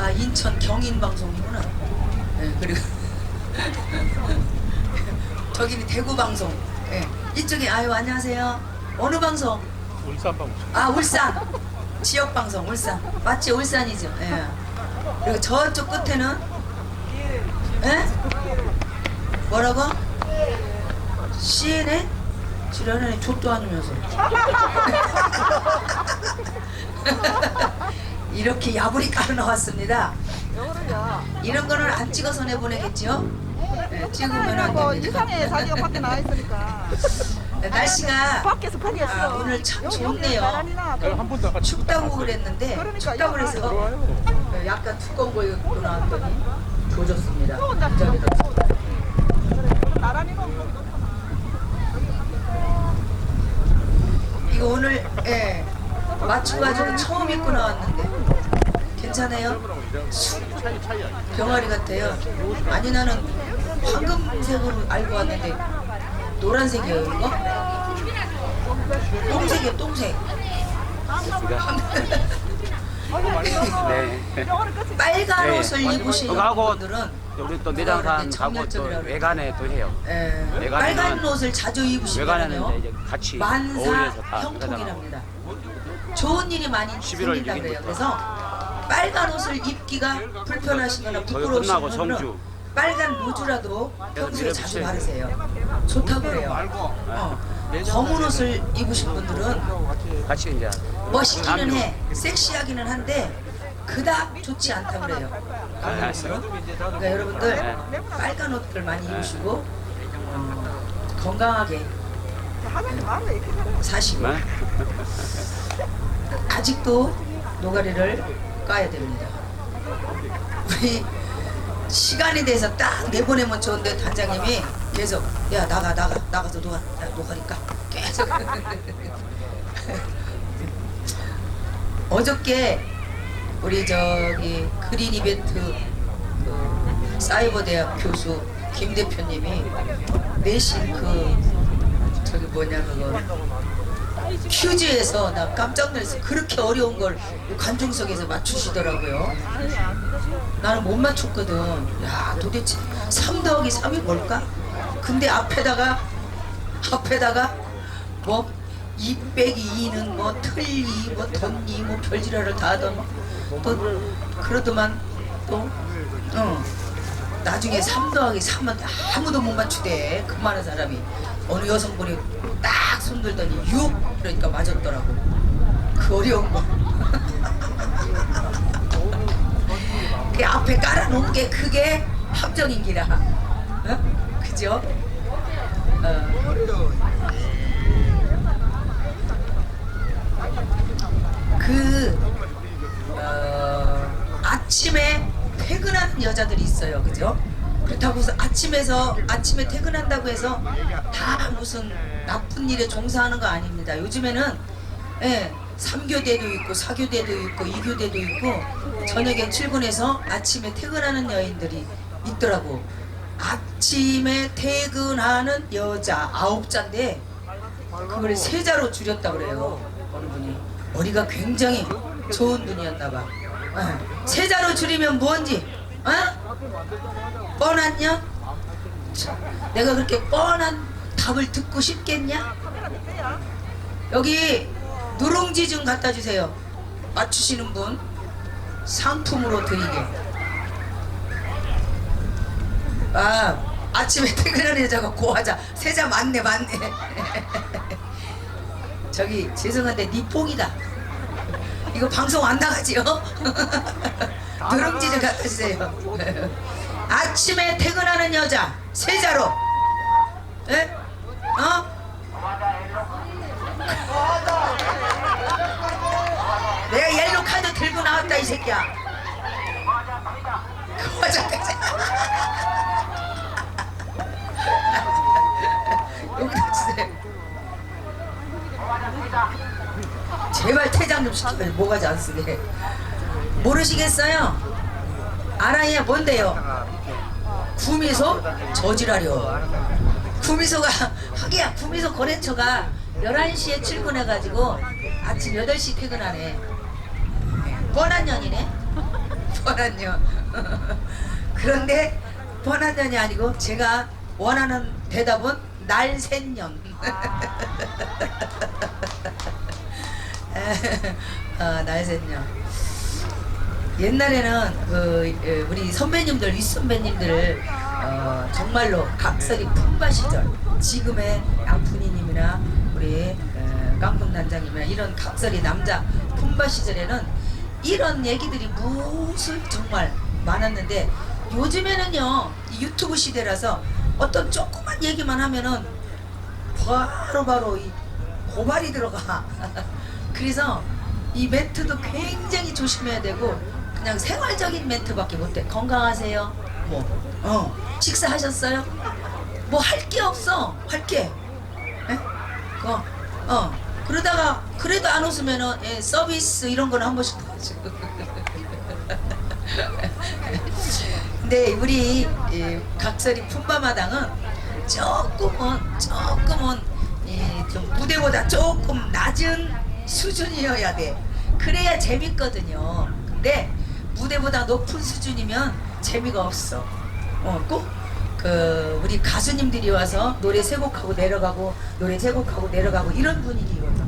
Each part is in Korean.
아, 인천 경인 방송이구나. 네, 그리고 저기는 대구 방송. 네, 이쪽에 아유 안녕하세요. 어느 방송? 울산 방송. 아, 울산 지역 방송. 울산 맞지? 울산이죠. 예. 그리고 저쪽 끝에는 예? 뭐라고? CNN? 지랄하네. 족도 아니면서. 이렇게 야불이 깔아 나왔습니다. 이런 거는 안 찍어서 내보내겠죠? 네, 찍으면 안 뭐 됩니다. 이상해 자기가 밖에 나와 있으니까. 날씨가 밖에서 포기했어. 오늘 참 좋네요. 한 번도 아까 춥다고 그랬는데 그러니까 춥다고 그래서 들어와요. 약간 두꺼운 거 입고 나왔더니 조졌습니다. 추운 날 저기도. 나란히 놓은 거기 이거 오늘 예 맞춰가지고 처음 입고 나왔는데 괜찮아요? 병아리 같아요. 아니 나는 황금색으로 알고 왔는데 노란색이에요 이거? 똥색이에요 똥색. 네. 빨간 네. 옷을 입으시는 그거하고 분들은 우리 또 내장산 가고 또 정열적이라고 외관에 또 해요. 예, 외관에는- 빨간 옷을 자주 외관에는 입으시면요 이제 같이 만사 어울려서 다 형통이랍니다. 좋은 일이 많이 11월 생긴다 그래요. 6일부터. 그래서 빨간 옷을 입기가 불편하시거나 거기 부끄러우신 끝나고 분들은 성주. 빨간 루즈라도 평소에 밀어 자주 붙여야 바르세요. 좋다고 그래요. 검은 옷을 입으신 분들은 같이 이제 멋있기는 해, 섹시하기는 한데 그닥 좋지 않다고 그래요. 그러니까 여러분들 빨간 옷들 많이 입으시고 건강하게 하자니 말을 이렇게 해. 사시고 네? 아직도 노가리를 까야 됩니다. 우리 시간에 대해서 딱 내보내면 좋은데 단장님이 계속 야 나가서 노가리 까 계속 어저께 우리 저기 그린 이벤트 그 사이버 대학 교수 김 대표님이 내신 그 저기 뭐냐 그거 퀴즈에서 나 깜짝 놀랐어. 그렇게 어려운 걸 관중석에서 맞추시더라고요. 나는 못 맞췄거든. 야 도대체 3 더하기 3이 뭘까? 근데 앞에다가 뭐 2 빼기 2는 뭐 틀니 뭐 덧니 뭐 별지랄을 다 하던 또 그러더만 또 나중에 3 더하기 3은 아무도 못 맞추대. 그 많은 사람이 어느 여성분이 딱 손들더니 6 그러니까 맞았더라고. 그 어려운 거. 그 앞에 깔아놓은 게 그게 함정인기라. 어? 그죠? 아침에 퇴근하는 여자들이 있어요. 그죠? 그렇다고 해서 아침에 퇴근한다고 해서 다 무슨 나쁜 일에 종사하는 거 아닙니다. 요즘에는 예, 3교대도 있고 4교대도 있고 2교대도 있고 저녁에 출근해서 아침에 퇴근하는 여인들이 있더라고. 아침에 퇴근하는 여자 9자인데 그걸 3자로 줄였다 그래요. 어느 분이 머리가 굉장히 좋은 분이었나 봐. 3자로 줄이면 뭔지 뻔하냐? 내가 그렇게 뻔한 답을 듣고 싶겠냐? 여기 누룽지 좀 갖다 주세요. 맞추시는 분 상품으로 드리게. 아침에 퇴근하는 여자가 고하자. 3자 맞네. 저기 죄송한데 니 뽕이다. 이거 방송 안 나가지요? 누룽지 좀 갖다 주세요. 아침에 퇴근하는 여자 3자로. 에? 내가 옐로 카드 들고 나왔다 이 새끼야. 화장까지. 여기다 주세요. 제발 퇴장 좀 시키면 뭐가지 안 쓰게. 모르시겠어요? 알아야 뭔데요? 구미소 저지라려. 구미소가 하기야 구미소 거래처가 11시에 출근해가지고 아침 8시 퇴근하네. 뻔한 년이네. 뻔한 뻔한 년. 그런데 뻔한 년이 아니고 제가 원하는 대답은 날샜년. 날샜년. 옛날에는 우리 선배님들, 윗선배님들 정말로 각설이 품바 시절, 지금의 양푼이님이나 우리 깡군 단장님이나 이런 각설이 남자 품바 시절에는 이런 얘기들이 무수히 정말 많았는데, 요즘에는요 이 유튜브 시대라서 어떤 조그만 얘기만 하면은 바로 이 고발이 들어가. 그래서 이 멘트도 굉장히 조심해야 되고, 그냥 생활적인 멘트밖에 못해. 건강하세요? 식사하셨어요? 뭐 할 게 없어. 할 게. 그러다가 그래도 안 웃으면은 서비스 이런 거는 한 번씩 하죠. 근데 우리 각설이 품바마당은 조금은 좀 무대보다 조금 낮은 수준이어야 돼. 그래야 재밌거든요. 근데 무대보다 높은 수준이면 재미가 없어. 꼭 우리 가수님들이 와서 노래 세 곡하고 내려가고 노래 세 곡하고 내려가고 이런 분위기거든.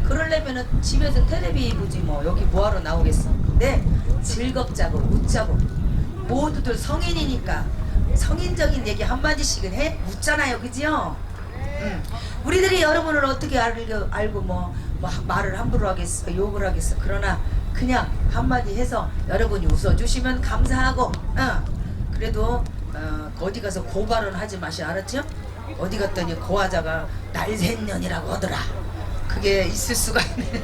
그러려면은 집에서 텔레비 보지 뭐 여기 뭐하러 나오겠어. 근데 즐겁자고 웃자고, 모두들 성인이니까 성인적인 얘기 한마디씩은 해 웃잖아요, 그지요? 우리들이 여러분을 어떻게 알고 뭐 말을 함부로 하겠어, 욕을 하겠어. 그러나 그냥 한마디 해서 여러분이 웃어주시면 감사하고, 그래도 어디 가서 고발은 하지 마시, 알았죠? 어디 갔더니 고화자가 날샜년이라고 하더라. 그게 있을 수가 있네.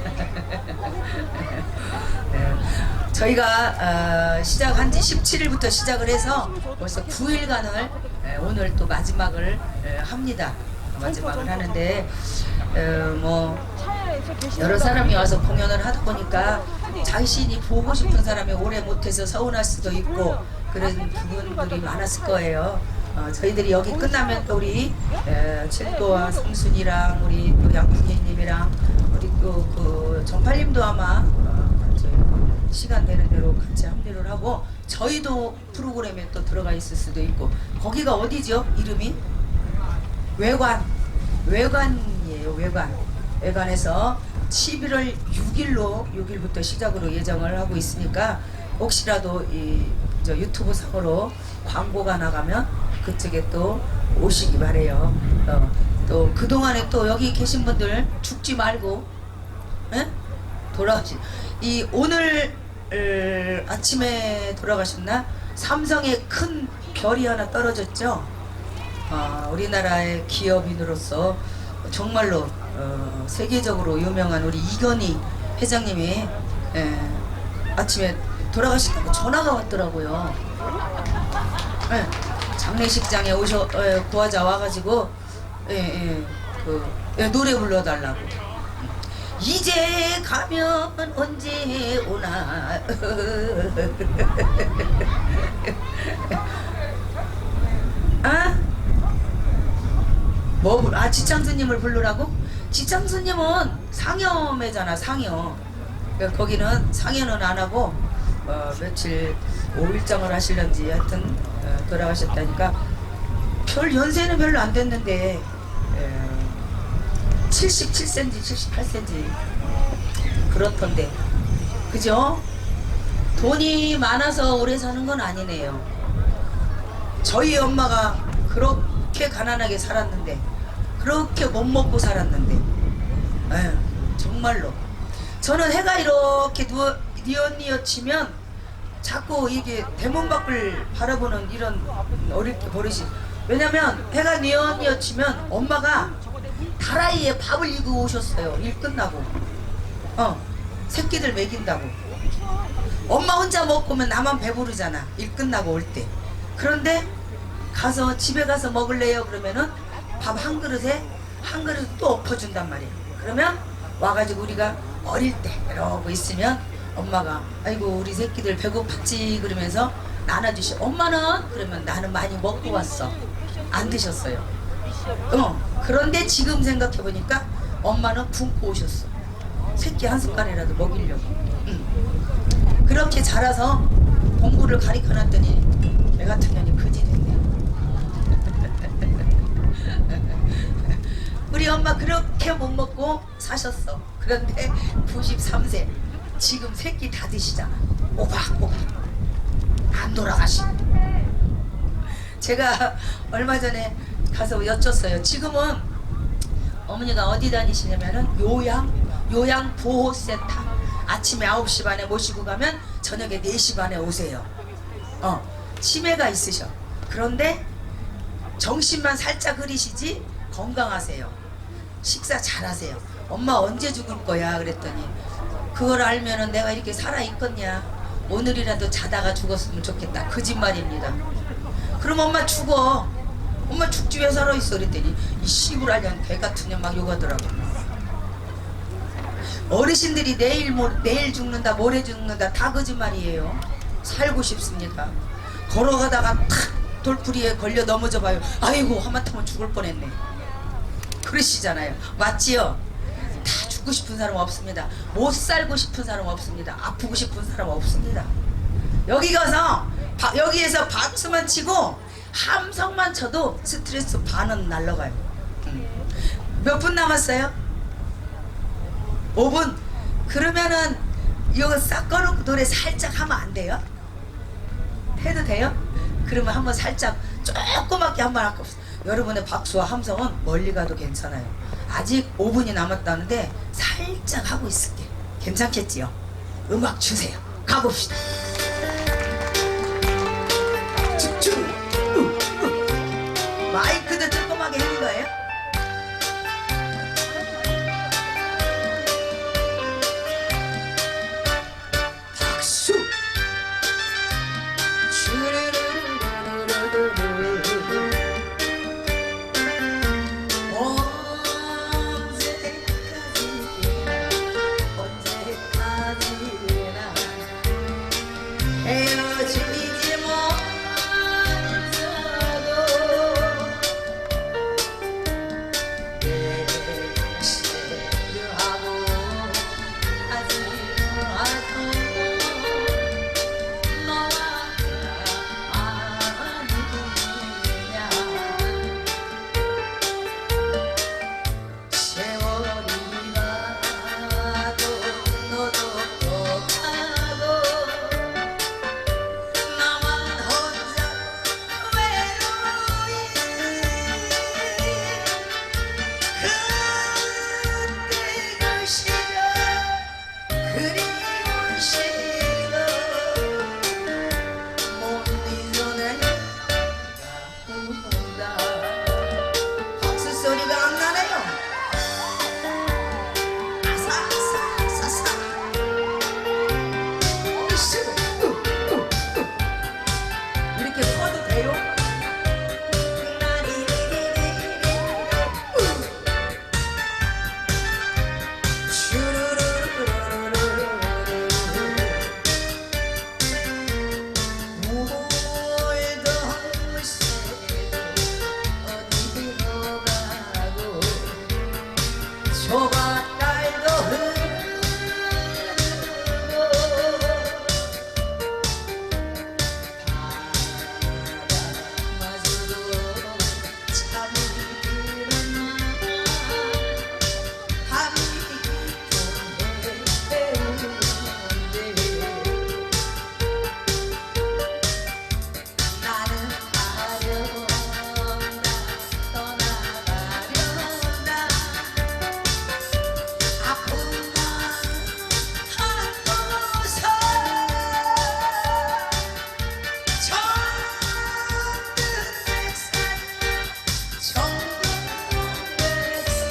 저희가 시작한 지 17일부터 시작을 해서 벌써 9일간을 오늘 또 마지막을 합니다. 마지막을 하는데 뭐 여러 사람이 와서 공연을 하다 보니까 자신이 보고 싶은 사람이 오래 못해서 서운할 수도 있고 그런 부분들이 많았을 거예요. 저희들이 여기 끝나면 또 우리 칠도와 성순이랑 우리 또 양푼이님이랑 우리 또 그 정팔님도 아마 시간 되는 대로 같이 합류를 하고, 저희도 프로그램에 또 들어가 있을 수도 있고. 거기가 어디죠? 이름이? 외관이에요. 외관에서 11월 6일부터 시작으로 예정을 하고 있으니까, 혹시라도 저 유튜브 상으로 광고가 나가면 그쪽에 또 오시기 바래요. 또 그동안에 또 여기 계신 분들 죽지 말고 돌아가시. 이 오늘 아침에 돌아가셨나? 삼성에 큰 별이 하나 떨어졌죠. 우리나라의 기업인으로서 정말로 세계적으로 유명한 우리 이건희 회장님이 아침에 돌아가시다고 전화가 왔더라고요. 장례식장에 고화자 와가지고 노래 불러달라고. 이제 가면 언제 오나. 지창수님을 부르라고? 지창수님은 상여매잖아, 상여. 거기는 상여는 안 하고 며칠 5일장을 하실런지 하여튼 돌아가셨다니까. 별 연세는 별로 안 됐는데 77cm, 78cm 그렇던데, 그죠? 돈이 많아서 오래 사는 건 아니네요. 저희 엄마가 그렇게 가난하게 살았는데, 그렇게 못 먹고 살았는데, 정말로 저는 해가 이렇게 뉘엿뉘엿 치면 자꾸 이게 대문 밖을 바라보는 이런 어릴 때 버릇이. 왜냐면 해가 뉘엿뉘엿 치면 엄마가 다라이에 밥을 이고 오셨어요. 일 끝나고 새끼들 먹인다고. 엄마 혼자 먹고면 나만 배부르잖아, 일 끝나고 올 때. 그런데 가서 집에 가서 먹을래요 그러면은 밥 한 그릇에 한 그릇 또 엎어준단 말이에요. 그러면 와가지고 우리가 어릴 때 이러고 있으면 엄마가 아이고 우리 새끼들 배고팠지 그러면서 나눠주시. 엄마는 그러면 나는 많이 먹고 왔어, 안 드셨어요. 그런데 지금 생각해보니까 엄마는 굶고 오셨어, 새끼 한 숟갈이라도 먹이려고. 그렇게 자라서 공부를 가르쳐놨더니 애 같은 년이 거지 됐네. 우리 엄마 그렇게 못 먹고 사셨어. 그런데 93세 지금 새끼 다 드시잖아. 오박오박 안 돌아가시네. 제가 얼마 전에 가서 여쭸어요. 지금은 어머니가 어디 다니시냐면은 요양보호센터. 아침에 9시 반에 모시고 가면 저녁에 4시 반에 오세요. 치매가 있으셔. 그런데 정신만 살짝 흐리시지 건강하세요. 식사 잘하세요. 엄마 언제 죽을 거야? 그랬더니 그걸 알면은 내가 이렇게 살아있겠냐. 오늘이라도 자다가 죽었으면 좋겠다. 거짓말입니다. 그럼 엄마 죽어. 엄마 죽지 왜 살아있어? 그랬더니 이 씨부랄년 개 같은 년 막 욕하더라고. 어르신들이 내일 죽는다 모레 죽는다 다 거짓말이에요. 살고 싶습니다. 걸어가다가 탁 돌풀이에 걸려 넘어져 봐요. 아이고 하마터면 죽을 뻔했네. 그러시잖아요. 맞지요? 다 죽고 싶은 사람 없습니다. 못 살고 싶은 사람 없습니다. 아프고 싶은 사람 없습니다. 여기 가서 여기에서 박수만 치고 함성만 쳐도 스트레스 반은 날라가요. 몇 분 남았어요? 5분? 그러면은 이거 싹 꺼놓고 노래 살짝 하면 안 돼요? 해도 돼요? 그러면 한번 살짝 조그맣게 한번 할거 없어. 여러분의 박수와 함성은 멀리 가도 괜찮아요. 아직 5분이 남았다는데 살짝 하고 있을게. 괜찮겠지요? 음악 주세요. 가봅시다. 집중. 마이크도 조그맣게 하는 거예요? 박수. 언제까지나 헤어지지 못하고 싫어하고 하지 않고 너와 아니냐. 세월이 가도 너도 똑하고 나만 혼자 외로이 그때 그 시절 그리운 시절 못 잊어내가 운다. 박수 소리가 안 나네요. 아사아사아사. 이렇게 서도 돼요? 어디로 가고 조각달도 흐르고 바다마저도 잠이 드는 밤이 깊은데 나는 가련다 떠나가련다. 아픔만 안고서 정든 백산 정든 백성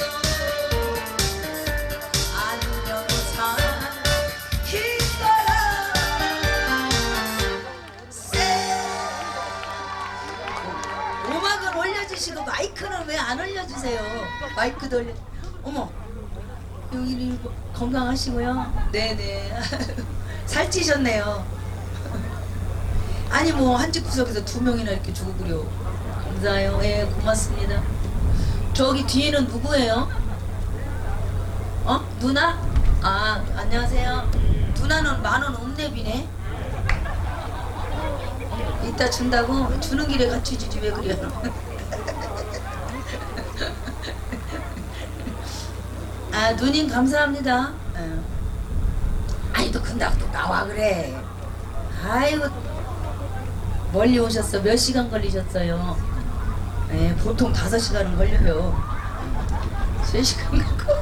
안녕사 힘들어 음악은 올려주시고 마이크는 왜 안 올려주세요? 마이크도 올려. 어머 여기 건강하시고요. 네네. 살찌셨네요. 아니 뭐 한 집 구석에서 2명이나 이렇게 주고 그려. 감사해요. 예, 고맙습니다. 저기 뒤에는 누구예요? 누나? 아 안녕하세요. 누나는 만원 읍내비네. 이따 준다고? 주는 길에 같이 주지 왜 그래요? 아 누님 감사합니다. 아니 또 근데 또 나와 그래. 아이고 멀리 오셨어. 몇 시간 걸리셨어요? 예, 보통 5시간은 걸려요. 3시간 걸고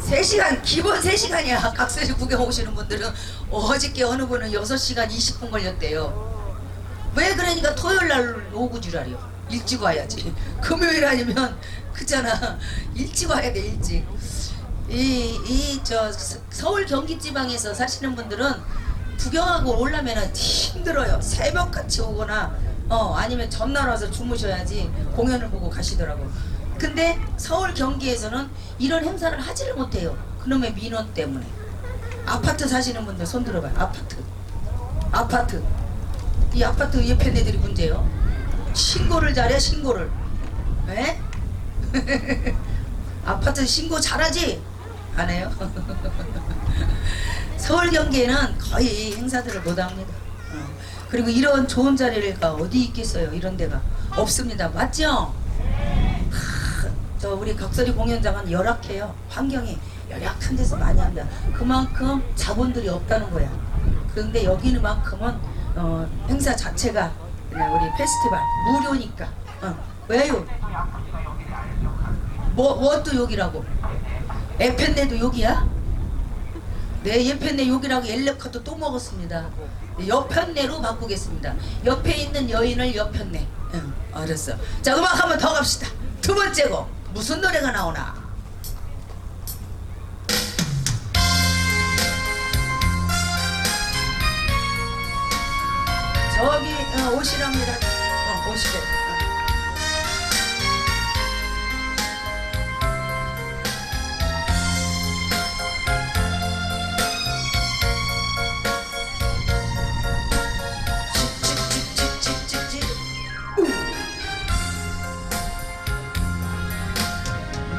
3시간 기본 3시간이야. 각설이 구경 오시는 분들은 어저께 어느 분은 6시간 20분 걸렸대요. 왜 그러니까 토요일날 오고 지랄이요. 일찍 와야지. 금요일 아니면 그잖아. 일찍 와야 돼 일찍. 서울 경기 지방에서 사시는 분들은 구경하고 오려면 힘들어요. 새벽같이 오거나 아니면 전날 와서 주무셔야지 공연을 보고 가시더라고. 근데 서울 경기에서는 이런 행사를 하지를 못해요. 그놈의 민원 때문에. 아파트 사시는 분들 손 들어봐요. 아파트 이 아파트 옆에 애들이 문제예요. 신고를 잘해. 신고를. 에? 아파트 신고 잘하지? 안 해요? 서울 경기에는 거의 행사들을 못합니다. 그리고 이런 좋은 자리가 어디 있겠어요. 이런 데가 없습니다. 맞죠? 저 우리 각설이 공연장은 열악해요. 환경이 열악한 데서 많이 합니다. 그만큼 자본들이 없다는 거야. 그런데 여기는만큼은 행사 자체가 그냥 우리 페스티벌 무료니까. 왜요? 뭐 또 여기라고? 에펜네도 여기야? 네, 에펜네 여기라고 엘레카도 또 먹었습니다. 여편네로 바꾸겠습니다. 옆에 있는 여인을 여편네. 알았어. 자, 음악 한 번 더 갑시다. 두 번째 곡 무슨 노래가 나오나? 저기 오시랍니다. 오시래.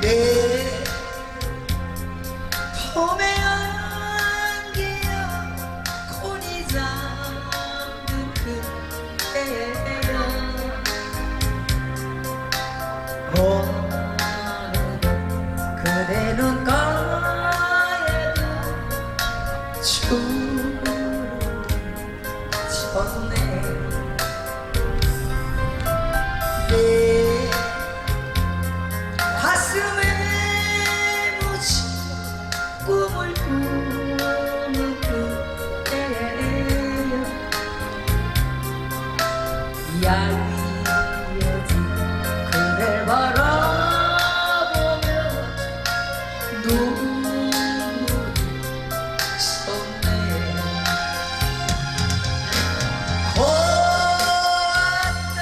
내 봄의 안개야 콘이 잠든 그때야 오늘은 그대 눈가에도 주름 쳤네 내 가슴에 묻힌 꿈을 꾸는 그때야 야위어진 그댈 바라보며 눈물이 솟네 고왔던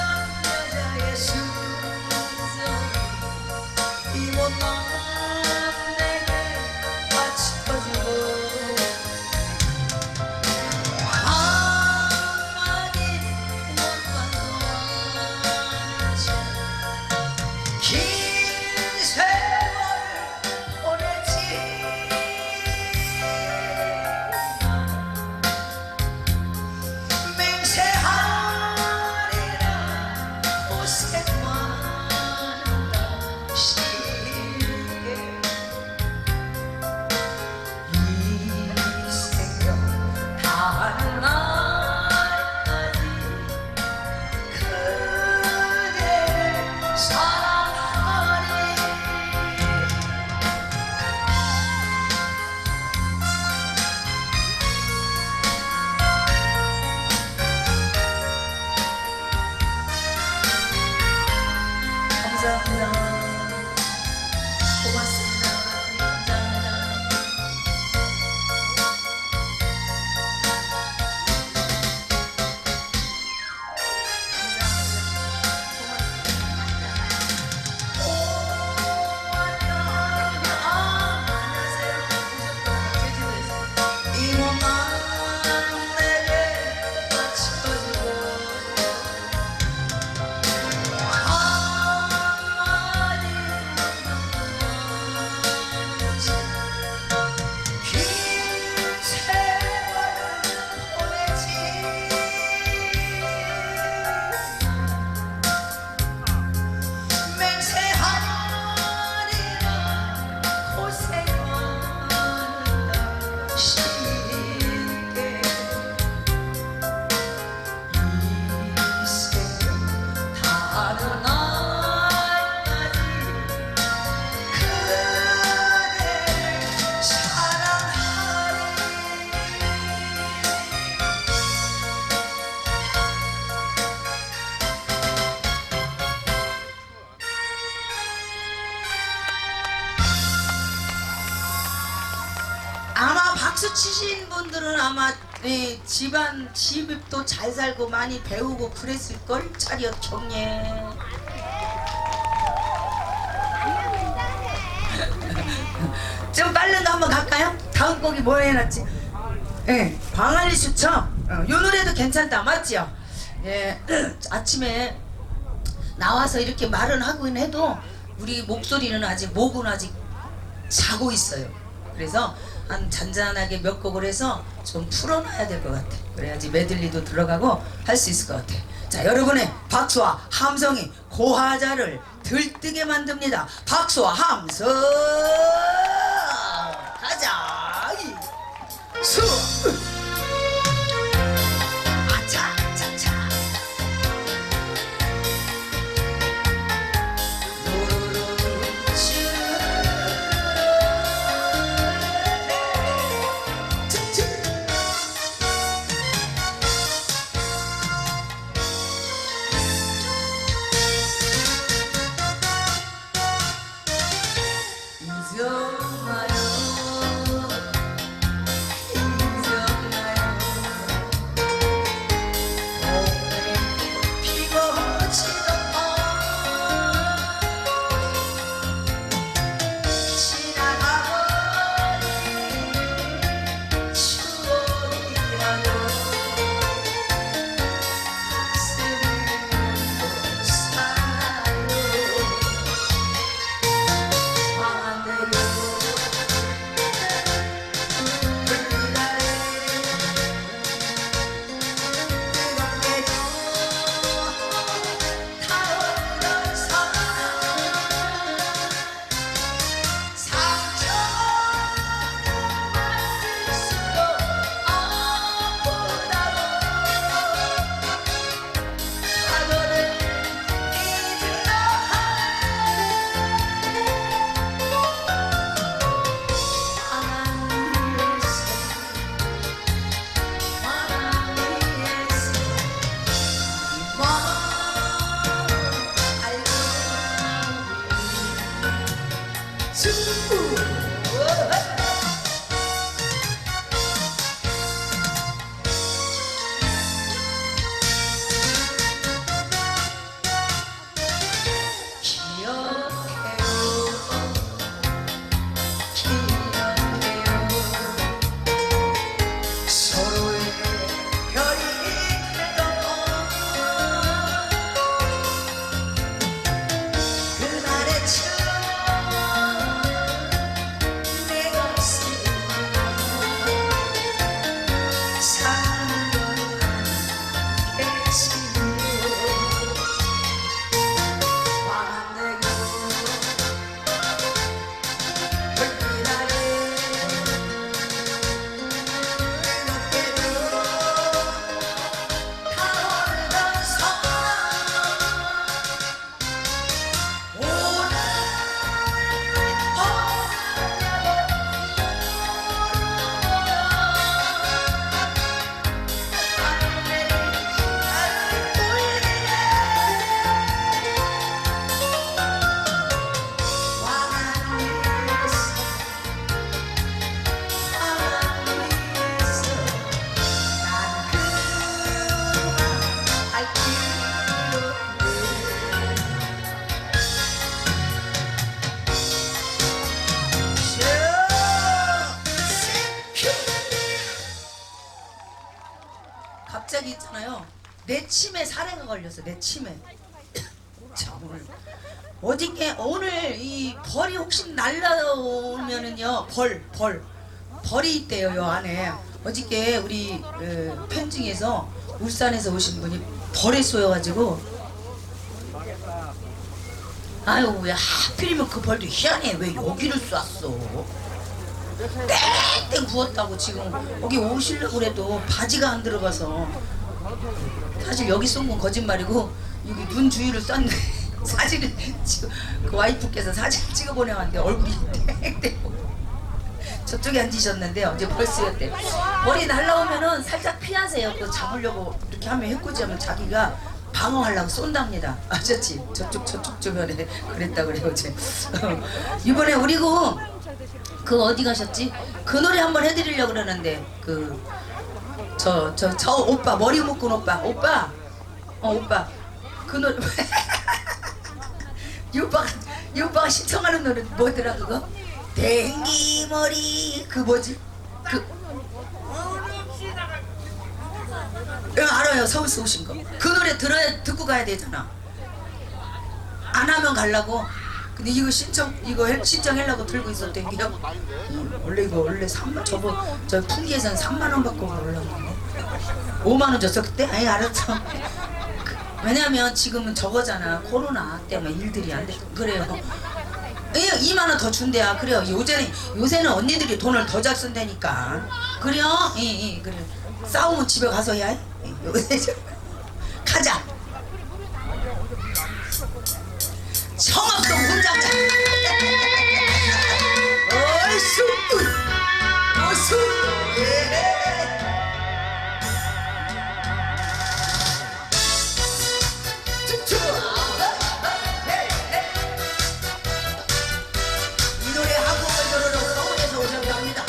여자의 이 못난 내게 맞춰주고 아마 박수 치신 분들은 아마 집안 집도 잘 살고 많이 배우고 그랬을걸. 차렷 경례. 좀 빠른 거 한번 갈까요? 다음 곡이 뭐 해놨지? 예, 광안리 수첩. 요 노래도 괜찮다, 맞지요? 예, 아침에 나와서 이렇게 말은 하긴 해도 우리 목소리는 아직 목은 아직 자고 있어요. 그래서 한 잔잔하게 몇 곡을 해서 좀 풀어놔야 될 것 같아. 그래야지 메들리도 들어가고 할 수 있을 것 같아. 자, 여러분의 박수와 함성이 고화자를 들뜨게 만듭니다. 박수와 함성 가자. 수 아차차차 갑자기 있잖아요. 내 치매 사례가 걸렸어. 내 치매. 참 오늘 어저께 오늘 이 벌이 혹시 날라오면은요 벌이 있대요. 요 안에 어저께 우리 팬 중에서 울산에서 오신 분이 벌에 쏘여가지고 아유 왜 하필이면 그 벌도 희한해. 왜 여기를 쐈어? 땡땡 부었다고 지금 여기 오시려고 그래도 바지가 안 들어가서 사실 여기 쏜 건 거짓말이고 여기 눈 주위를 쐈는데 사진을 지금 그 와이프께서 사진 찍어 보내왔는데 얼굴이 땡땡 저쪽에 앉으셨는데 어제 벌스였대. 머리 날라오면은 살짝 피하세요. 또 잡으려고 이렇게 하면 해코지하면 자기가 방어하려고 쏜답니다. 아셨지? 저쪽 주변에 그랬다 그래요 어제. 이번에 우리고 그 어디 가셨지? 그 노래 한번 해드리려고 그러는데 저 오빠 머리 묶은 오빠 오빠 그 노래 이 오빠가 신청하는 노래 뭐더라 그거? 댕기머리 그 뭐지? 알아요. 서울서 오신 거. 그 노래 듣고 가야 되잖아. 안 하면 갈라고. 근데 이거 신청하려고 들고 있었던 게요. 원래 3만 저 풍기에서는 3만 원 받고 올라오는데 5만 원 줬어 그때? 아니 알았어. 왜냐면 지금은 저거잖아. 코로나 때문에 일들이 안 돼. 그래요. 2만 원 더 준대야. 그래요. 요새는 언니들이 돈을 더 잘 쓴다니까. 그래요? 예, 그래. 싸우면 집에 가서 해야 해. 요새 가자. 청학동 훈장자. 얼쑤 어수 이 노래 한국을 들으러 서울에서 오셨답니다.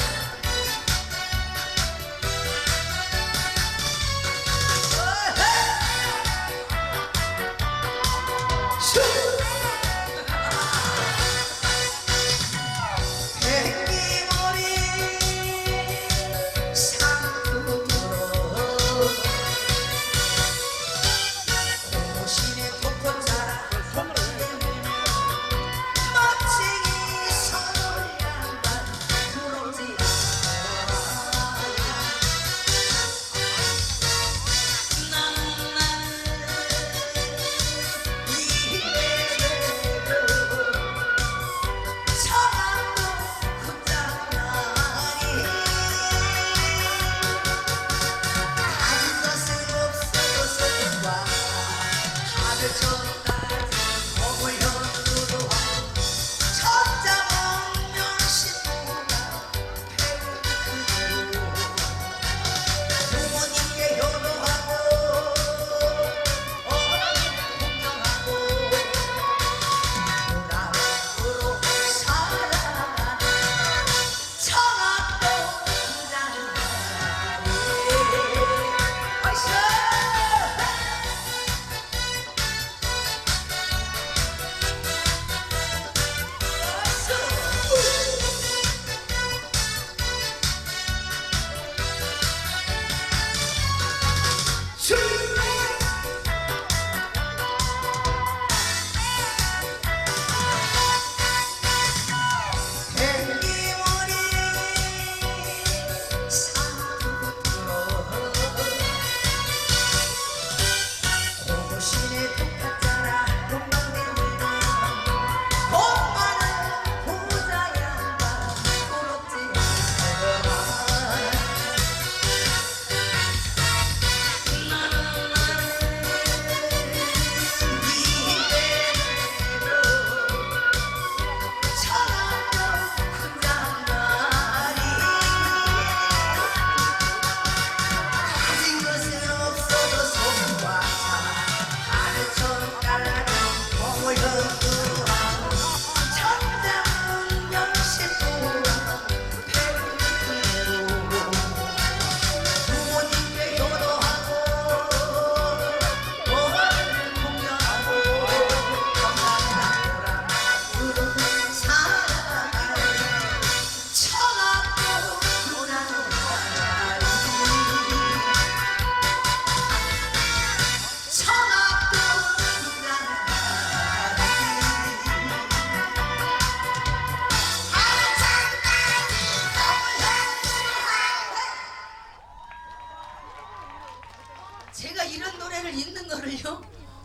제가 이런 노래를 있는 거를요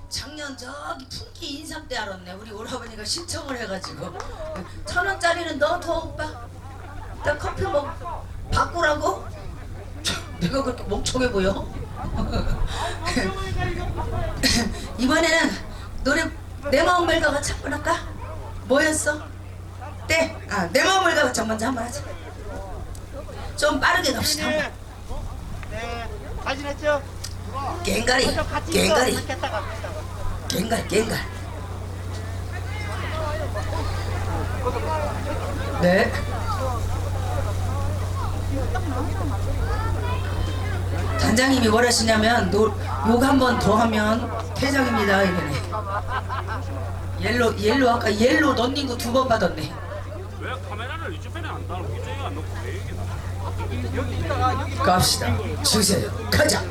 작년 저기 풍기 인삼 때 알았네. 우리 오라버니가 신청을 해가지고 1,000원짜리는 넣어둬 오빠. 나 커피 바꾸라고? 내가 그렇게 멍청해 보여? 이번에는 노래 내 마음을 가 같이 한번 할까? 뭐였어? 네? 내 마음을 가 같이 먼저 한번 하자. 좀 빠르게 갑시다. 한번. 네, 사진 했죠? 갱가리 네. 단장님이 뭘 하시냐면 욕 한 번 더 하면 퇴장입니다 이러네. 옐로 아까 옐로 넌닝구 2번 받았네. 왜 카메라를 이쪽에 안 달고 이쪽에 안 놓고 왜 이게 갑시다. 주세요. 가자.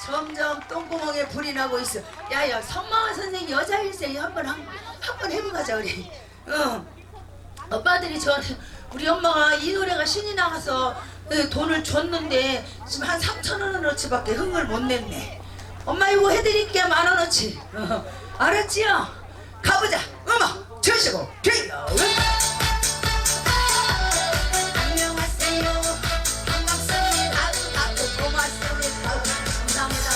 점점 똥구멍에 불이 나고 있어. 야야, 선마을 선생님 여자 일생 한번 해보고 가자 우리. 오빠들이 우리 엄마가 이 노래가 신이 나가서 돈을 줬는데 지금 한 3,000원어치밖에 흥을 못 냈네. 엄마 이거 해드릴게 10,000원어치. 알았지요? 가보자. 음악 주시고 귀여워. 안녕하세요. 반갑습니다. 고맙습니다. 감사합니다.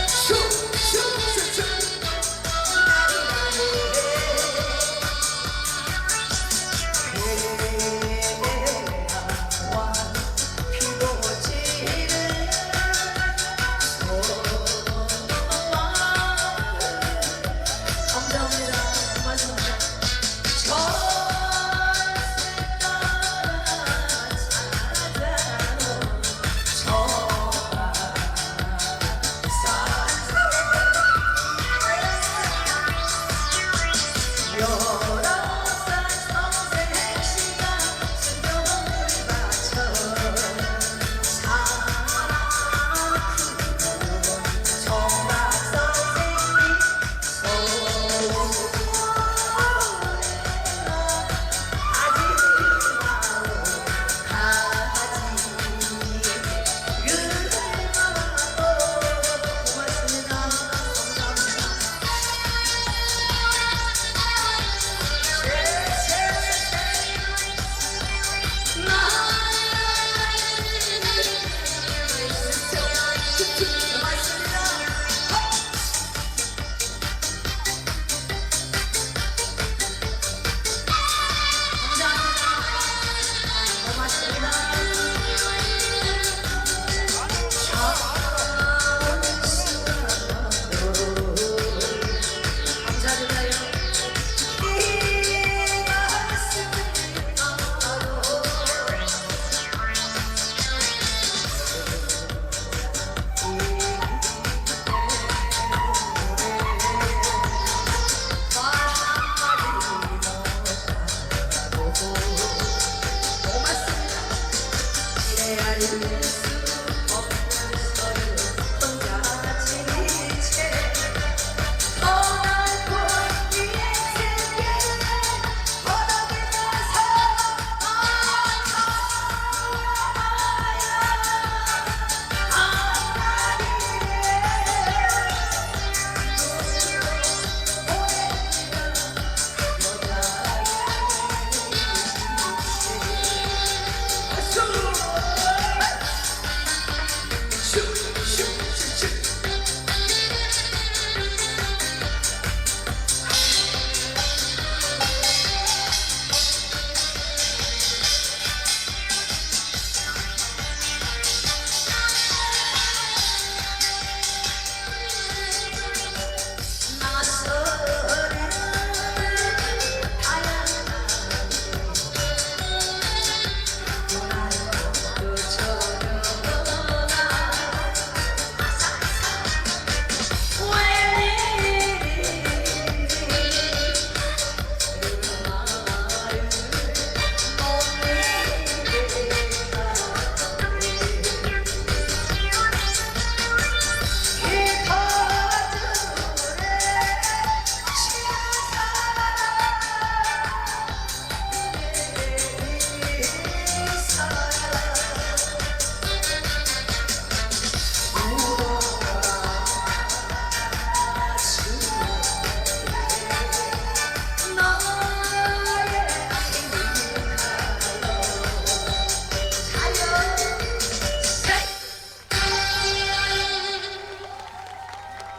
슈슈슈슈. 감사합니다. 고맙습니다.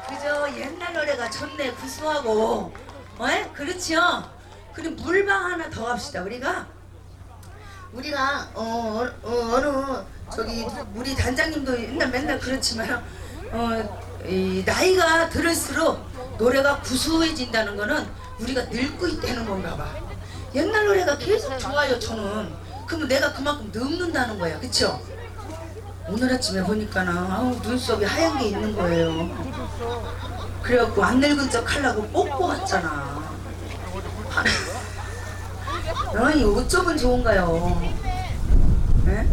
그저 옛날 노래가 좋네 구수하고 그렇지요. 그럼 물방 하나 더 합시다. 우리가 어느 저기 우리 단장님도 맨날 그렇지만 이 나이가 들을수록 노래가 구수해진다는 거는 우리가 늙고 있다는 건가 봐. 옛날 노래가 계속 좋아요 저는. 그러면 내가 그만큼 늙는다는 거야. 그쵸? 오늘 아침에 보니까는 눈썹이 하얀 게 있는 거예요. 그래갖고 안 늙은 척 하려고 뽑고 왔잖아. 아니 어쩌면 좋은가요? 네?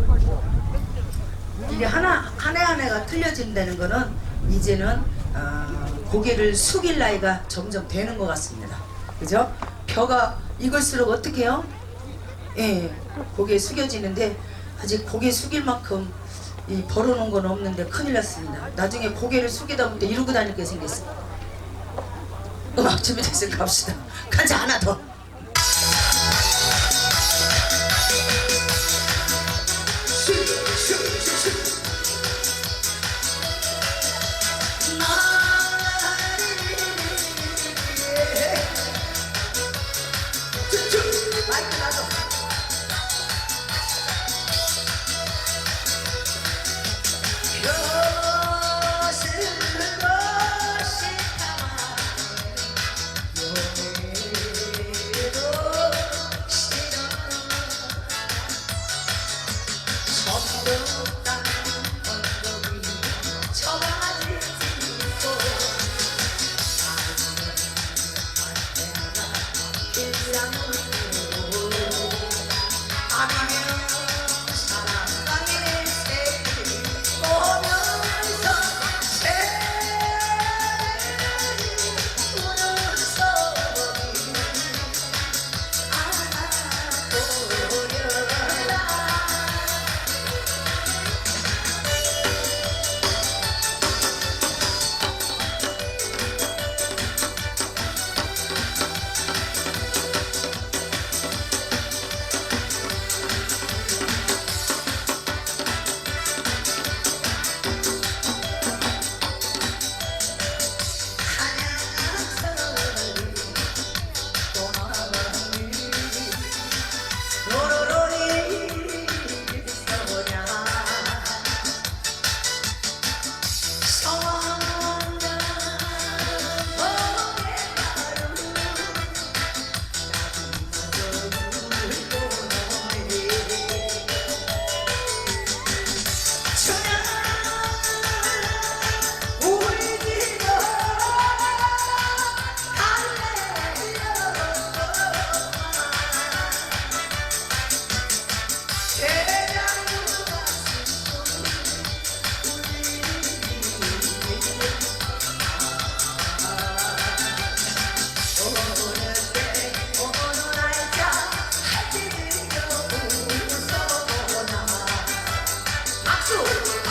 이게 하나하나가 틀려진다는 거는 이제는 고개를 숙일 나이가 점점 되는 것 같습니다. 그죠? 벼가 익을수록 어떻게 해요? 예, 고개 숙여지는데 아직 고개 숙일 만큼 이 벌어놓은 건 없는데 큰일 났습니다. 나중에 고개를 숙이다 보면 이러고 다닐 게 생겼어. 음악 준비됐으니까 갑시다. 가자 하나 더.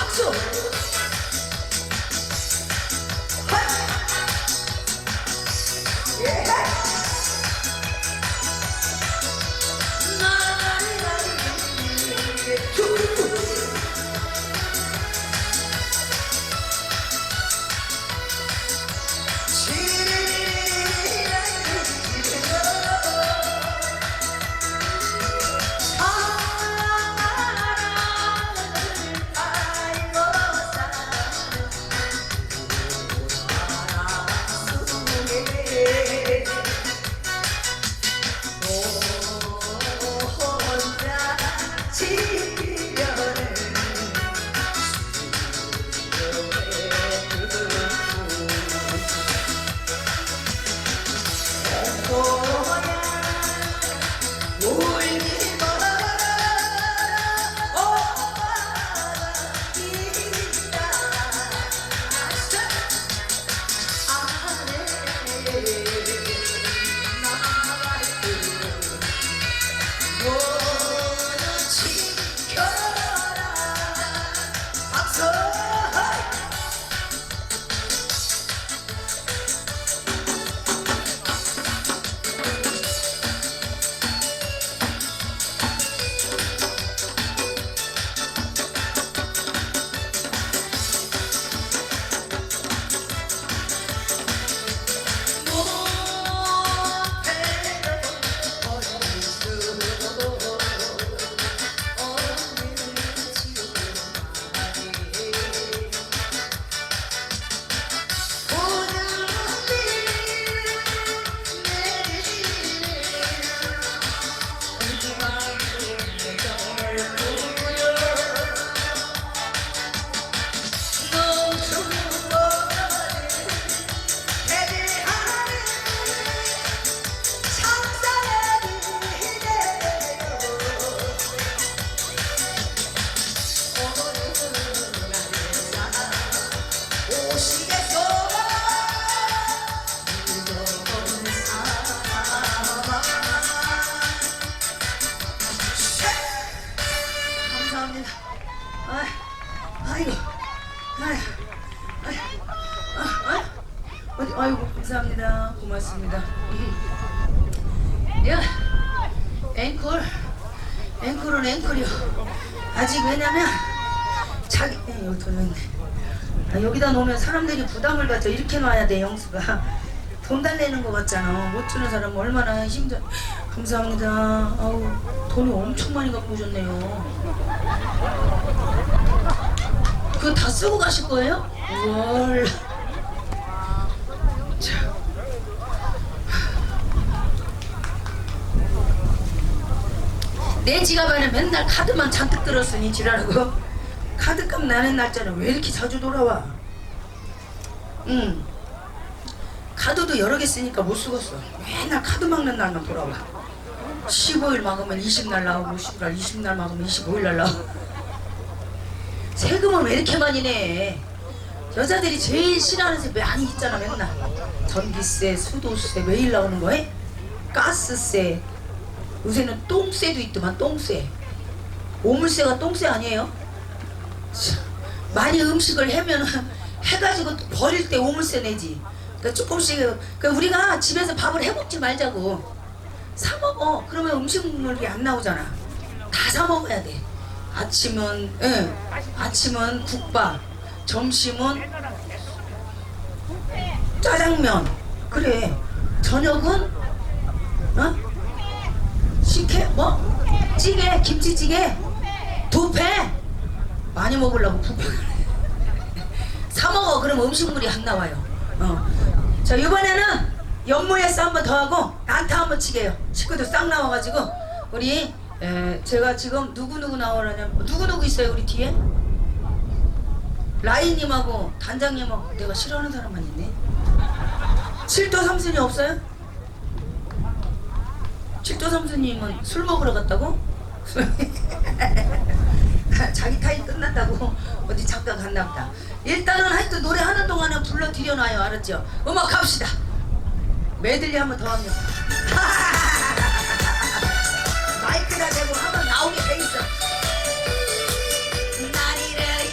박수. 예. 감사합니다. 아이고, 아이고, 감사합니다. 고맙습니다. 야, 앵콜은 앵콜이요. 아직 왜냐면 자기 여기 돌렸네. 여기다 놓으면 사람들이 부담을 갖죠. 이렇게 놔야 돼. 영수가 돈 달래는 거 같잖아. 못 주는 사람 얼마나 힘들. 감사합니다. 아우, 돈이 엄청 많이 갖고 오셨네요. 그거 다 쓰고 가실 거예요? 월. 자. 내 지갑 안에 맨날 카드만 잔뜩 들었으니 지랄하고 카드값 나는 날짜는 왜 이렇게 자주 돌아와? 카드도 여러 개 쓰니까 못 쓰겠어. 맨날 카드 막는 날만 돌아와. 15일 막으면 20날 나오고 10날 20날 막으면 25일 날 나오고. 세금을 왜 이렇게 많이 내? 여자들이 제일 싫어하는 세 많이 있잖아. 맨날 전기세, 수도세 매일 나오는 거에 가스세, 요새는 똥세도 있더만. 똥세, 오물세가 똥세 아니에요? 참, 많이 음식을 해면 해가지고 버릴 때 오물세 내지. 그러니까 조금씩. 그러니까 우리가 집에서 밥을 해먹지 말자고. 사 먹어. 그러면 음식물이 안 나오잖아. 다 사 먹어야 돼. 아침은 국밥, 점심은 짜장면. 그래. 저녁은 식혜, 뭐 찌개, 김치찌개, 두패 많이 먹으려고 부패를 사 먹어. 그러면 음식물이 안 나와요. 자, 이번에는 연모에서 한 번 더 하고 난타 한 번 치게요. 식구들 싹 나와가지고 우리 제가 지금 누구 나오려냐면 누구 있어요 우리 뒤에? 라인님하고 단장님하고 내가 싫어하는 사람만 있네. 칠도 삼순이 없어요? 칠도 삼순님은 술 먹으러 갔다고? 자기 타임 끝났다고 어디 잠깐 갔나 보다. 일단은 하여튼 노래 하는 동안은 불러드려놔요. 알았죠? 음악 갑시다. 메들리 한 번 더 합니다. 마이크다 대고 한번 나오게 돼 있어. 나리라리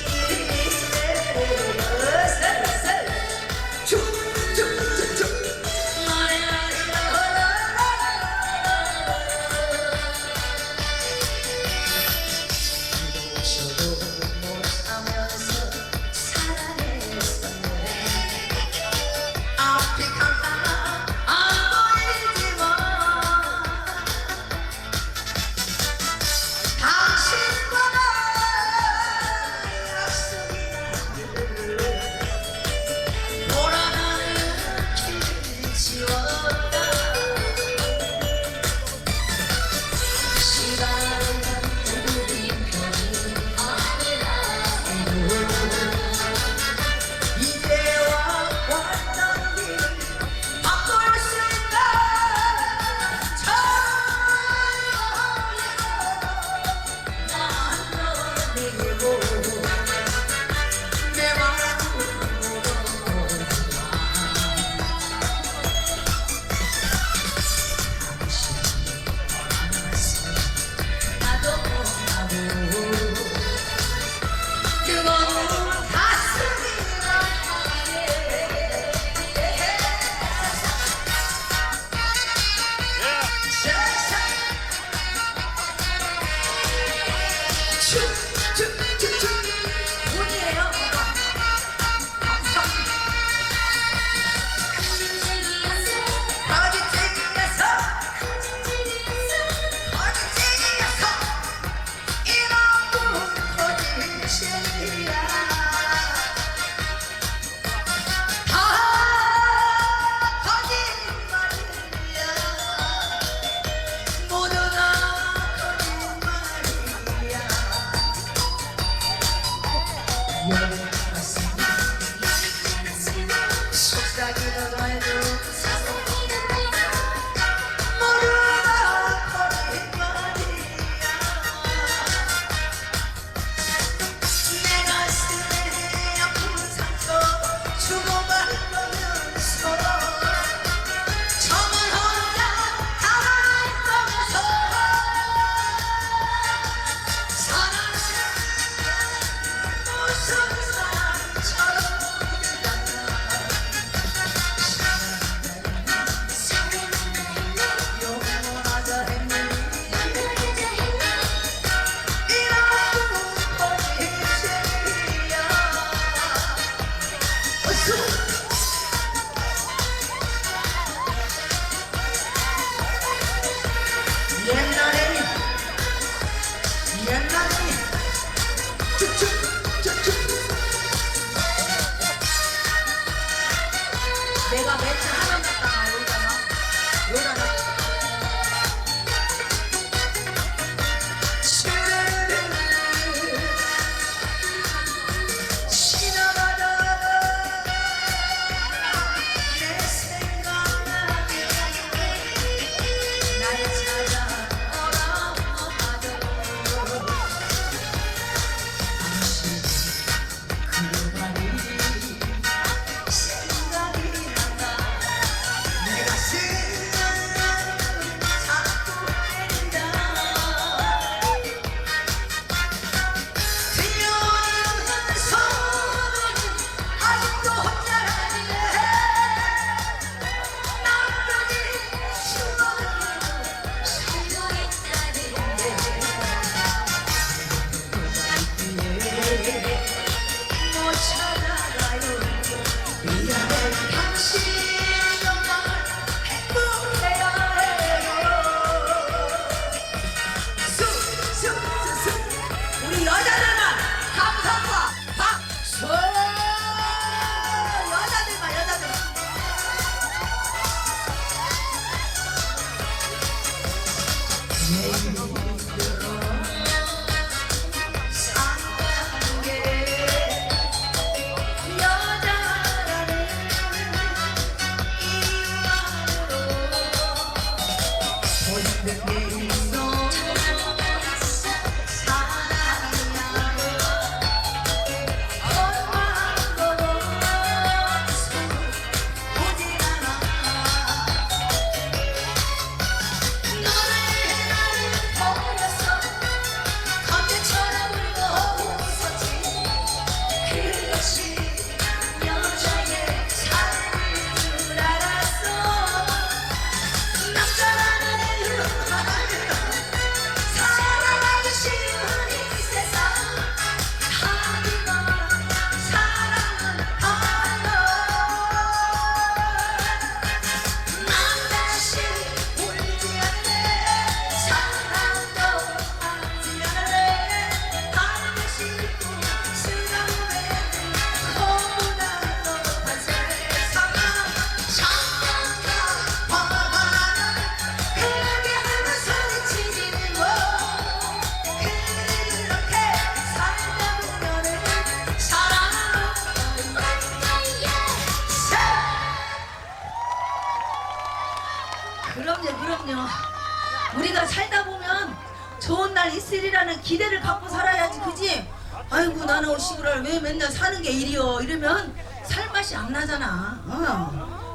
있으리라는 기대를 갖고 살아야지, 그지? 아이고 나는 시부랄 왜 맨날 사는 게 일이여 이러면 살 맛이 안 나잖아.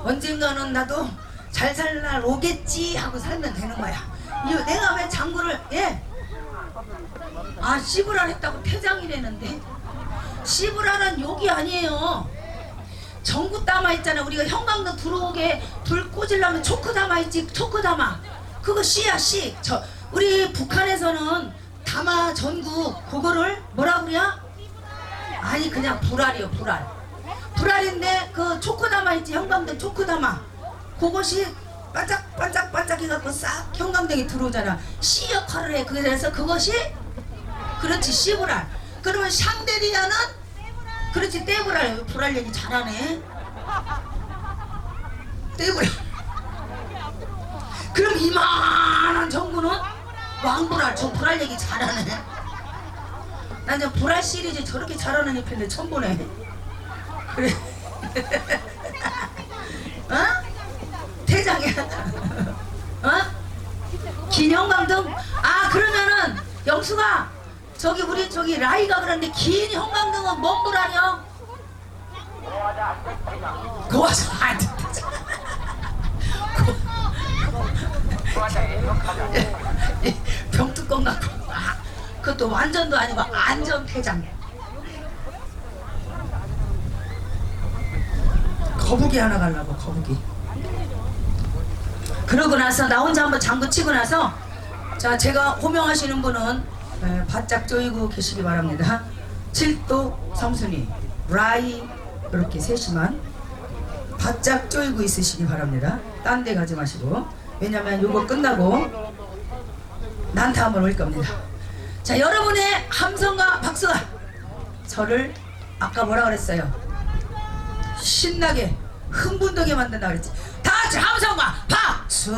언젠가는 나도 잘 살 날 오겠지 하고 살면 되는 거야. 이거 내가 왜 장구를 아 시부랄 했다고 퇴장이라는데, 시부랄은 욕이 아니에요. 전구 담아 있잖아. 우리가 형광등 들어오게 불 꽂으려면 초크 담아 있지. 초크 담아 그거 씨야 씨. 우리 북한에서는 담아 전구 그거를 뭐라 그래요? 아니 그냥 불알이요. 불알인데 그 초크 담아 있지. 형광등 초크 담아 그것이 반짝반짝 해갖고 싹 형광등이 들어오잖아. 씨 역할을 해. 그래서 그것이 그렇지 시불알. 그러면 샹데리아는 그렇지 떼불알. 불알 얘기 잘하네. 떼불알. 그럼 이만한 전구는 왕불알. 저 불알 얘기 잘하네. 난 저 불알 시리즈 저렇게 잘하는 옆에 처음 보네. 그래. 대장이야. 긴 형광등? 아 그러면은 영수가 우리 라이가 그러는데 긴 형광등은 뭔 불알이요? 고와서 안 듣자. 병뚜껑 갖고 그것도 완전도 아니고 안전폐장. 거북이 하나 가려고 거북이. 그러고 나서 나 혼자 한번 장구 치고 나서 자 제가 호명하시는 분은 바짝 조이고 계시기 바랍니다. 7도 삼순이 라이 이렇게 셋이만 바짝 조이고 있으시기 바랍니다. 딴 데 가지 마시고. 왜냐면 요거 끝나고 난타 한번 올 겁니다. 자 여러분의 함성과 박수가 저를 아까 뭐라 그랬어요? 신나게 흥분되게 만든다 그랬지. 다 같이 함성과 박수.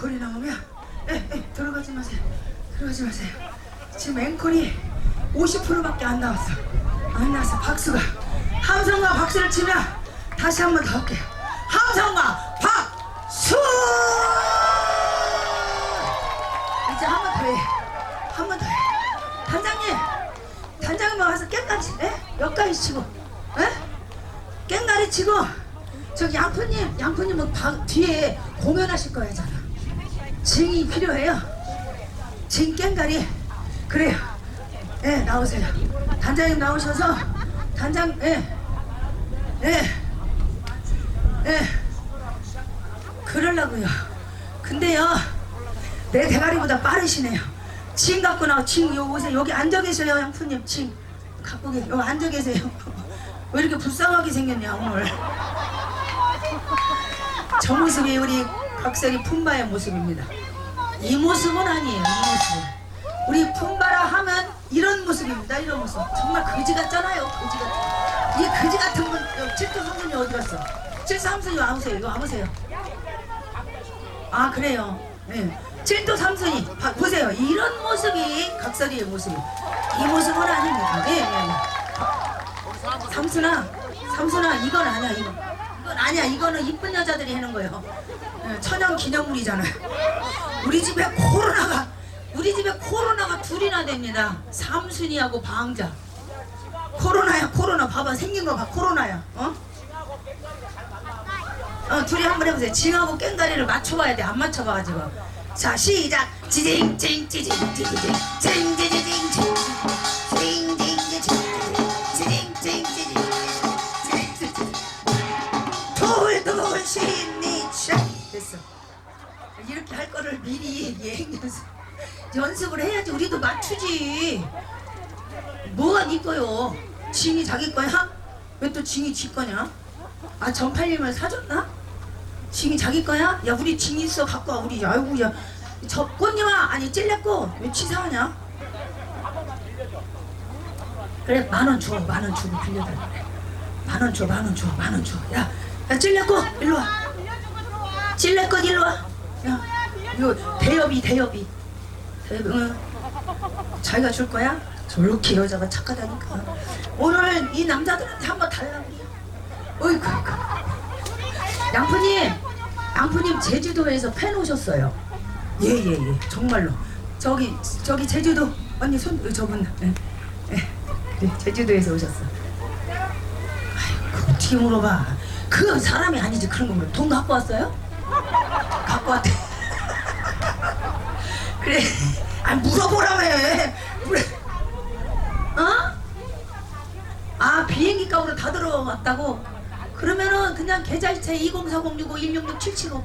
거리 나오면 들어가지 마세요. 들어가지 마세요. 지금 앵콜이 50%밖에 안 나왔어. 안 나왔어. 박수가 함성과 박수를 치면 다시 한 번 더 할게요. 함성과 박수. 이제 한 번 더 해. 한 번 더 해. 단장님 와서 깽가리 몇 치고 깽가리 치고 저기 양푼님은 뒤에 공연하실 거잖아. 징이 필요해요. 징 깽가리. 그래요. 나오세요. 단장님 나오셔서 그러려고요. 근데요 내 대가리보다 빠르시네요. 징 갖고 나와. 징 요 오세요. 여기 앉아 계세요. 양푼님 징 갖고 계세요. 여기 앉아 계세요. 왜 이렇게 불쌍하게 생겼냐 오늘. 저 모습이 우리 각설이 품바의 모습입니다. 이 모습은 아니에요. 이 모습은 우리 품바라 하면 이런 모습입니다. 이런 모습. 정말 거지 같잖아요. 거지 같은. 이 거지 같은 분. 칠도 삼순이 어디 갔어? 칠도 삼순이 와보세요. 이거 와보세요. 아 그래요. 칠도 삼순이 보세요. 이런 모습이 각설이의 모습. 이 모습은 아닙니다. 삼순아 이건 아니야. 이건 아니야. 이거는 이쁜 여자들이 하는 거예요. 천연 기념물이잖아요. 우리 집에 코로나가 둘이나 됩니다. 삼순이하고 방자. 코로나야 코로나. 봐봐 생긴 거 봐. 코로나야. 둘이 한번 해보세요. 징하고 깽가리를 맞춰봐야 돼. 안 맞춰봐가지고. 자 시작. 지징 징 지징 지징 징 지징 징 돌돌 신니차. 됐어. 이렇게 할 거를 미리 연습을 해야지. 우리도 맞추지. 뭐가 네 거요? 징이 자기 거야? 왜 또 징이 지 거냐? 아 전팔림을 사줬나? 징이 자기 거야? 야 우리 징 있어 갖고 와. 우리 아이고 야 저 꽃님아 아니 찔렸고 왜 치사하냐? 그래 10,000원 줘. 10,000원 주고 빌려달라 그래. 10,000원 줘. 10,000원 줘. 야 찔렸고 일로 와. 찔렸고 일로 와. 야 이거 대여비 응. 자기가 줄 거야? 저렇게 여자가 착하다니까. 오늘 이 남자들한테 한번 달라고 그래. 어이구. 양푸님 제주도에서 팬 오셨어요. 예. 정말로. 저기 제주도 언니 저분 제주도에서 오셨어. 아이고 그거 어떻게 물어봐. 그 사람이 아니지. 그런 거 물어. 돈 갖고 왔어요? 갖고 왔대. 그래. 아 물어보라며. 그래. 아 비행기 값으로 다 들어왔다고? 그러면은 그냥 계좌이체 204065166775.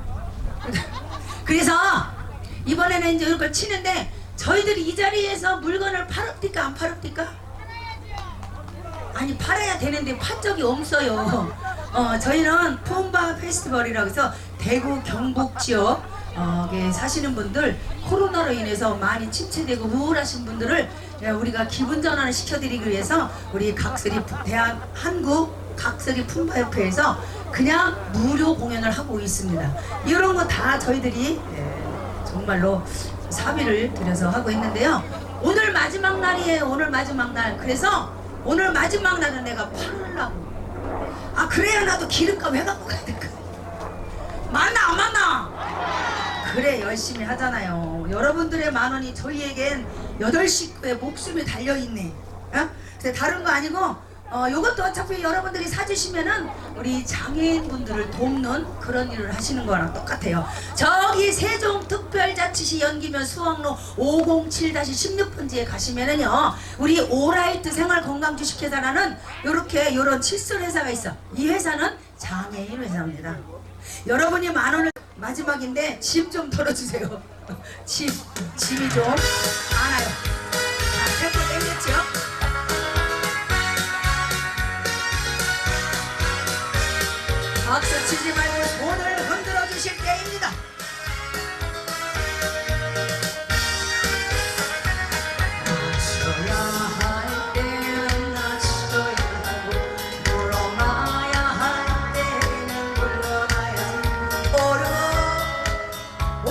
그래서 이번에는 이제 이걸 치는데 저희들이 이 자리에서 물건을 팔읍니까 안 팔읍니까? 아니 팔아야 되는데 판 적이 없어요. 저희는 품바 페스티벌이라고 해서 대구 경북 지역에 사시는 분들 코로나로 인해서 많이 침체되고 우울하신 분들을 우리가 기분 전환을 시켜드리기 위해서 우리 각설이 한국 각설이 품바협회에서 그냥 무료 공연을 하고 있습니다. 이런 거 다 저희들이 정말로 사비를 들여서 하고 있는데요. 오늘 마지막 날이에요. 오늘 마지막 날. 그래서 오늘 마지막 날은 내가 팔으려고. 아 그래야 나도 기름값 해갖고 가야 될까. 맞나 안 맞나? 그래 열심히 하잖아요. 여러분들의 10,000원이 저희에겐 8식구의 목숨이 달려있네. 근데 다른 거 아니고 요것도 어차피 여러분들이 사주시면은 우리 장애인분들을 돕는 그런 일을 하시는 거랑 똑같아요. 저기 세종특별자치시 연기면 수학로 507-16번지에 가시면은요 우리 오라이트 생활건강주식회사라는 요런 칫솔 회사가 있어. 이 회사는 장애인 회사입니다. 여러분이 10,000원을 마지막인데 짐 좀 덜어주세요. 짐이 좀 많아요. 자, 템포 땡겼죠? 박수 치지 말고 손을 흔들어 주실 때입니다. 낮춰야 할 때는 낮춰야 하고 물러나야 할 때는 물러나야 하고 오르고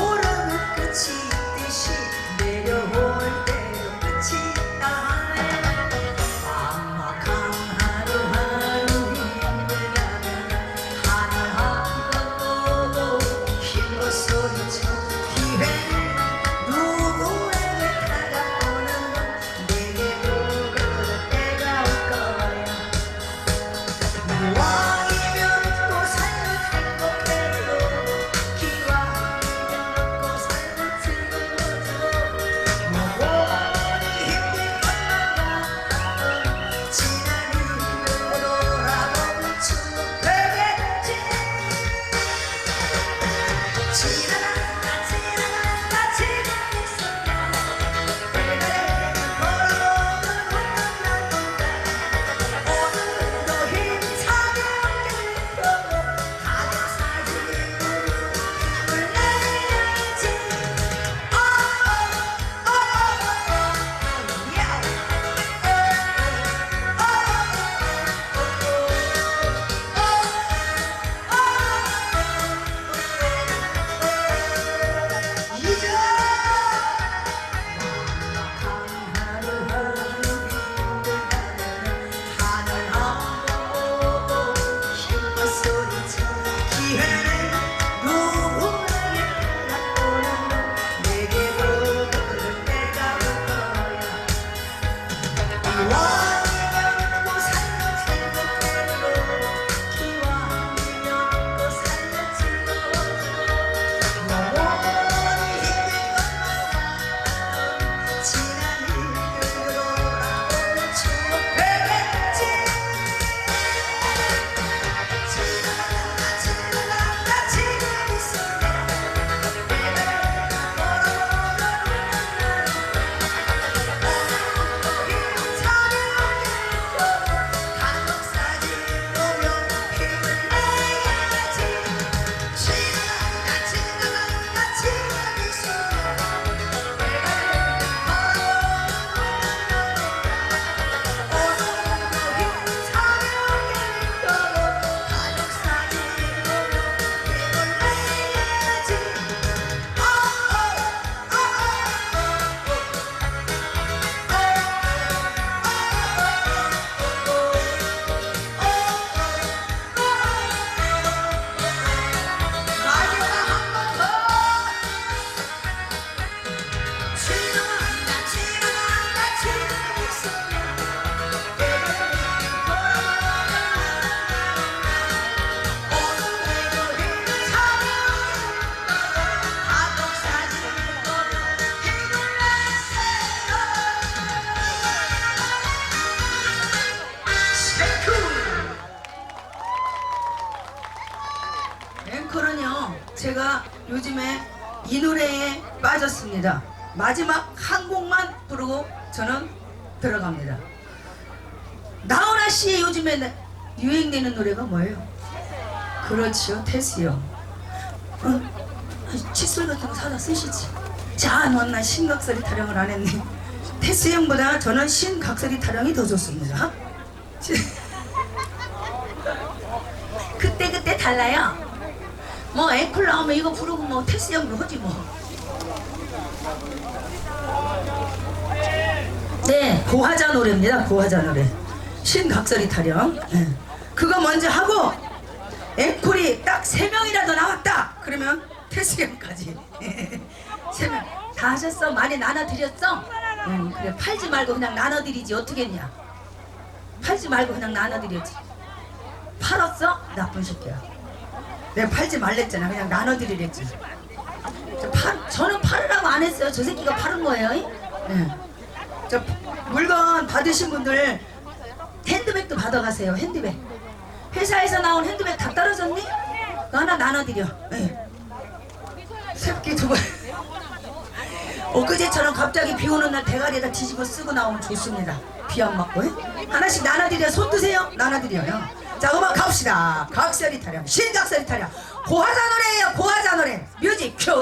빠졌습니다. 마지막 한 곡만 부르고 저는 들어갑니다. 나훈아 씨의 요즘에 유행되는 노래가 뭐예요? 그렇지요, 테스요. 칫솔 같은 거 사다 쓰시지. 자, 넌 신각설이 타령을 안 했네. 테스 형보다 저는 신각설이 타령이 더 좋습니다. 그때 달라요. 뭐 앵콜 나오면 이거 부르고 뭐 테스 형도 하지 뭐. 네, 고화자 노래입니다. 고화자 노래. 신각설이 타령. 네. 그거 먼저 하고 앵콜이 딱 3명이라도 나왔다 그러면 테스 형까지 3명 다 하셨어? 많이 나눠드렸어? 그래, 팔지 말고 그냥 나눠드리지. 어떻게 했냐? 팔지 말고 그냥 나눠드렸지. 팔았어? 나쁜 새끼야. 내가 팔지 말랬잖아. 그냥 나눠드리랬지. 저는 팔으라고 안 했어요. 저 새끼가 팔은 거예요. 네. 저 물건 받으신 분들 핸드백도 받아가세요. 핸드백. 회사에서 나온 핸드백 다 떨어졌니? 그거 하나 나눠드려. 네. 새끼 두 번. 엊그제처럼 갑자기 비 오는 날 대가리에다 뒤집어 쓰고 나오면 좋습니다. 비 안 맞고. 하나씩 나눠드려. 손 드세요. 나눠드려요. 자, 음악 갑시다. 각설이 타령, 신각설이 타령. 고화자 노래예요. 고화자 노래. 뮤직 큐.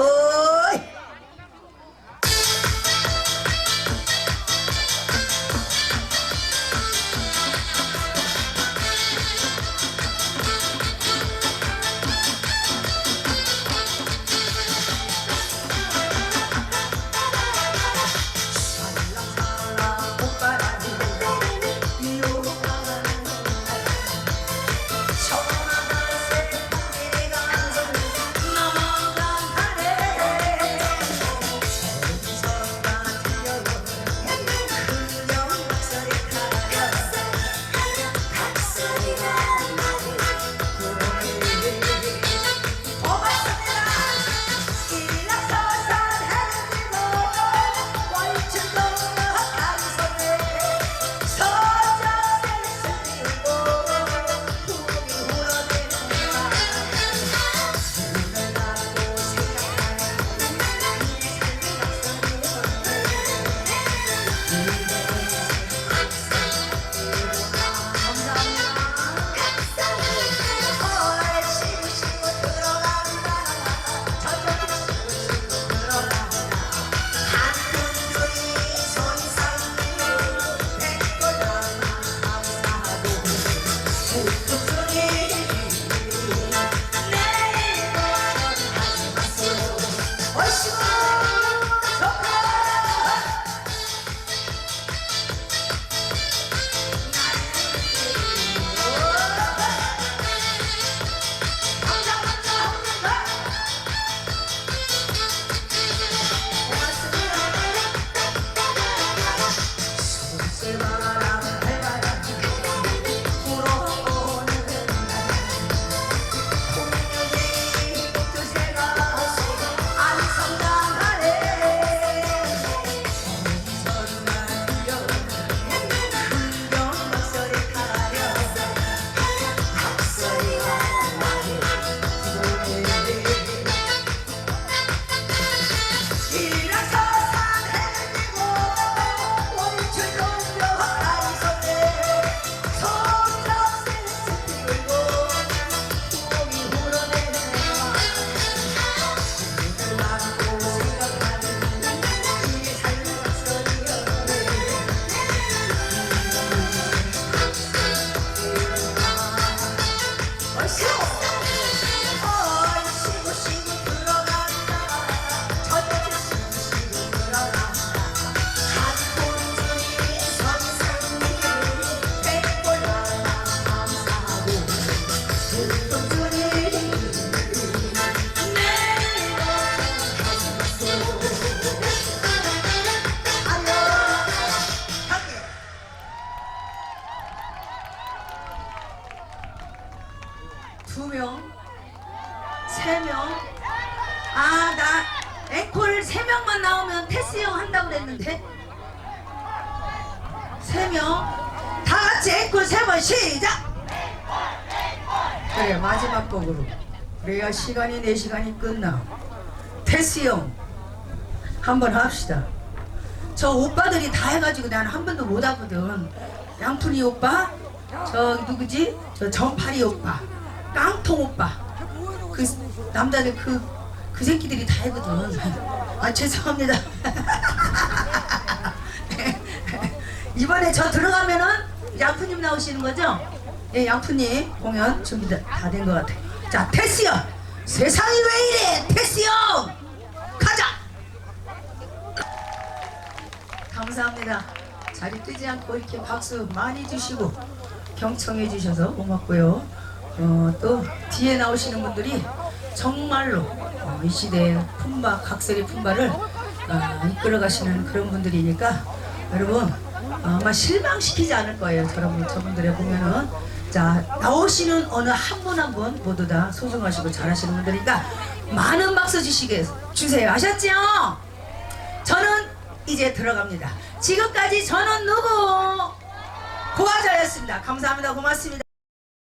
했는데 3명 다 같이 앵콜 3번 시작. 그래 마지막 곡으로 그래야 시간이 4시간이 끝나. 테스 형 한번 합시다. 저 오빠들이 다 해가지고 난 한 번도 못 하거든. 양푼이 오빠, 저 누구지? 저 전파리 오빠, 깡통 오빠. 그 남자들 그 새끼들이 다 하거든. 아 죄송합니다. 이번에 저 들어가면은 양푼님 나오시는 거죠? 예, 양푼님 공연 준비 다 된 것 같아요. 자, 테스요. 세상이 왜 이래? 테스요. 가자. 감사합니다. 자리 뜨지 않고 이렇게 박수 많이 주시고 경청해 주셔서 고맙고요. 또 뒤에 나오시는 분들이 정말로 이 시대의 품바, 각설의 품바를 이끌어 가시는 그런 분들이니까 여러분 아마 실망시키지 않을 거예요. 저분들의 보면은. 자, 나오시는 어느 한 분 한 분 모두 다 소중하시고 잘하시는 분들이니까 많은 박수 주세요. 아셨죠? 저는 이제 들어갑니다. 지금까지 저는 누구? 고화자였습니다. 감사합니다. 고맙습니다.